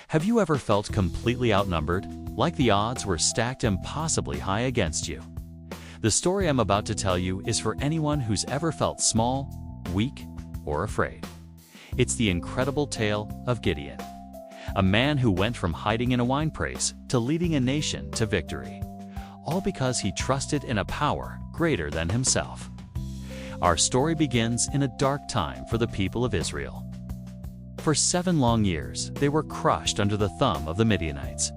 Have you ever felt completely outnumbered, like the odds were stacked impossibly high against you? The story I'm about to tell you is for anyone who's ever felt small, weak, or afraid. It's the incredible tale of Gideon, a man who went from hiding in a winepress to leading a nation to victory, all because he trusted in a power greater than himself. Our story begins in a dark time for the people of Israel. For 7 long years, they were crushed under the thumb of the Midianites.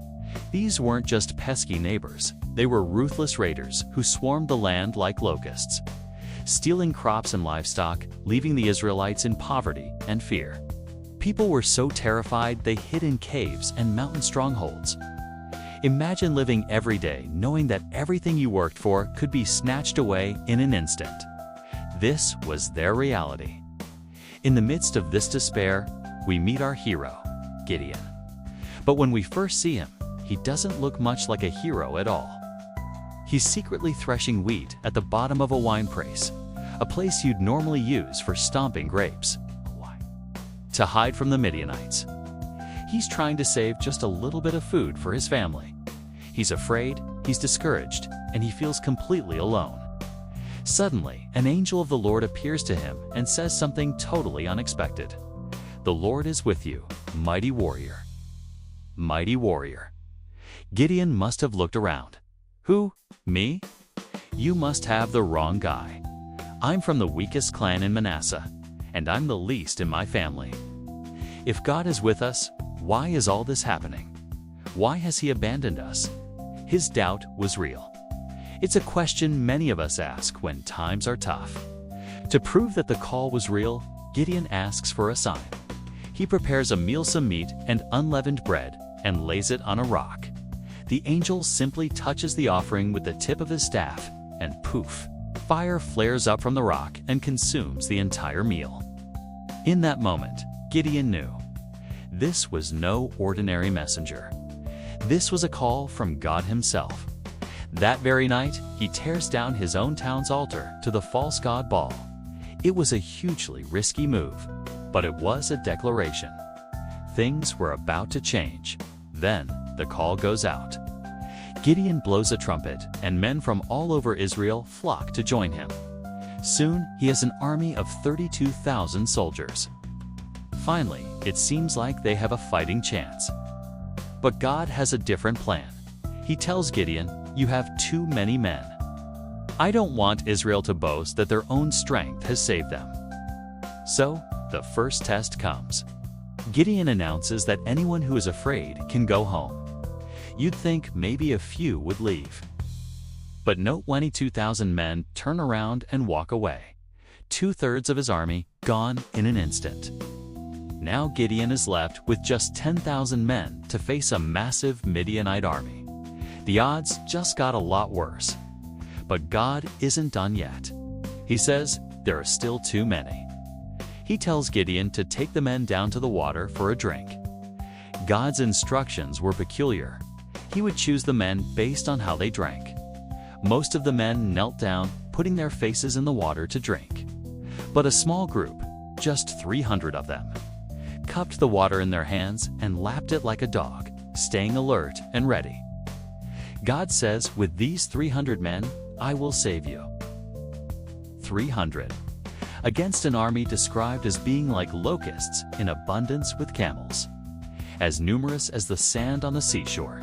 These weren't just pesky neighbors, they were ruthless raiders who swarmed the land like locusts, stealing crops and livestock, leaving the Israelites in poverty and fear. People were so terrified they hid in caves and mountain strongholds. Imagine living every day knowing that everything you worked for could be snatched away in an instant. This was their reality. In the midst of this despair, we meet our hero, Gideon. But when we first see him, he doesn't look much like a hero at all. He's secretly threshing wheat at the bottom of a winepress, a place you'd normally use for stomping grapes. Why? To hide from the Midianites. He's trying to save just a little bit of food for his family. He's afraid, he's discouraged, and he feels completely alone. Suddenly, an angel of the Lord appears to him and says something totally unexpected. "The Lord is with you, mighty warrior." Mighty warrior. Gideon must have looked around. Who? Me? You must have the wrong guy. I'm from the weakest clan in Manasseh, and I'm the least in my family. If God is with us, why is all this happening? Why has he abandoned us? His doubt was real. It's a question many of us ask when times are tough. To prove that the call was real, Gideon asks for a sign. He prepares a mealsome meat and unleavened bread and lays it on a rock. The angel simply touches the offering with the tip of his staff, and poof, fire flares up from the rock and consumes the entire meal. In that moment, Gideon knew. This was no ordinary messenger. This was a call from God himself. That very night, he tears down his own town's altar to the false god Baal. It was a hugely risky move, but it was a declaration. Things were about to change. Then, the call goes out. Gideon blows a trumpet, and men from all over Israel flock to join him. Soon, he has an army of 32,000 soldiers. Finally, it seems like they have a fighting chance. But God has a different plan. He tells Gideon, "You have too many men. I don't want Israel to boast that their own strength has saved them." So, the first test comes. Gideon announces that anyone who is afraid can go home. You'd think maybe a few would leave. But no, 22,000 men turn around and walk away. 2/3 of his army gone in an instant. Now Gideon is left with just 10,000 men to face a massive Midianite army. The odds just got a lot worse. But God isn't done yet. He says there are still too many. He tells Gideon to take the men down to the water for a drink. God's instructions were peculiar. He would choose the men based on how they drank. Most of the men knelt down, putting their faces in the water to drink. But a small group, just 300 of them, cupped the water in their hands and lapped it like a dog, staying alert and ready. God says, "With these 300 men, I will save you." 300. Against an army described as being like locusts in abundance with camels, as numerous as the sand on the seashore.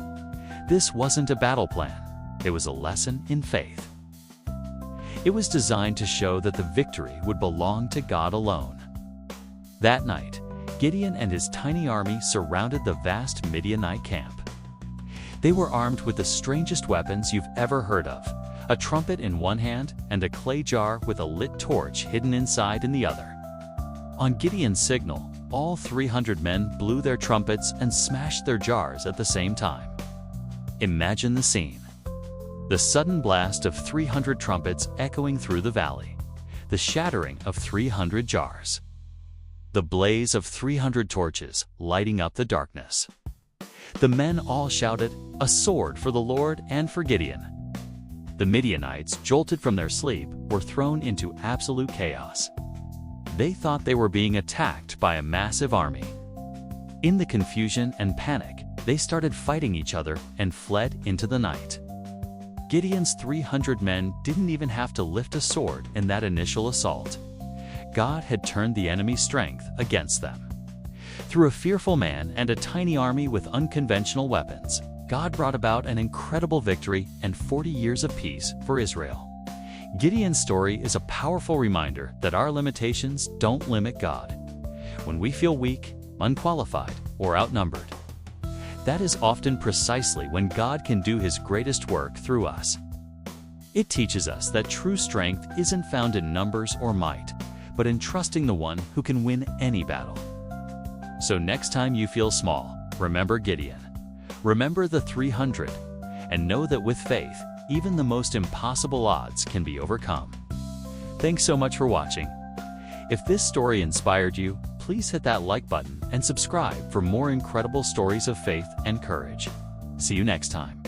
This wasn't a battle plan. It was a lesson in faith. It was designed to show that the victory would belong to God alone. That night, Gideon and his tiny army surrounded the vast Midianite camp. They were armed with the strangest weapons you've ever heard of, a trumpet in one hand and a clay jar with a lit torch hidden inside in the other. On Gideon's signal, all 300 men blew their trumpets and smashed their jars at the same time. Imagine the scene. The sudden blast of 300 trumpets echoing through the valley, the shattering of 300 jars, the blaze of 300 torches lighting up the darkness. The men all shouted, "A sword for the Lord and for Gideon." The Midianites, jolted from their sleep, were thrown into absolute chaos. They thought they were being attacked by a massive army. In the confusion and panic, they started fighting each other and fled into the night. Gideon's 300 men didn't even have to lift a sword in that initial assault. God had turned the enemy's strength against them. Through a fearful man and a tiny army with unconventional weapons, God brought about an incredible victory and 40 years of peace for Israel. Gideon's story is a powerful reminder that our limitations don't limit God. When we feel weak, unqualified, or outnumbered, that is often precisely when God can do His greatest work through us. It teaches us that true strength isn't found in numbers or might, but in trusting the one who can win any battle. So next time you feel small, remember Gideon. Remember the 300, and know that with faith, even the most impossible odds can be overcome. Thanks so much for watching. If this story inspired you, please hit that like button and subscribe for more incredible stories of faith and courage. See you next time.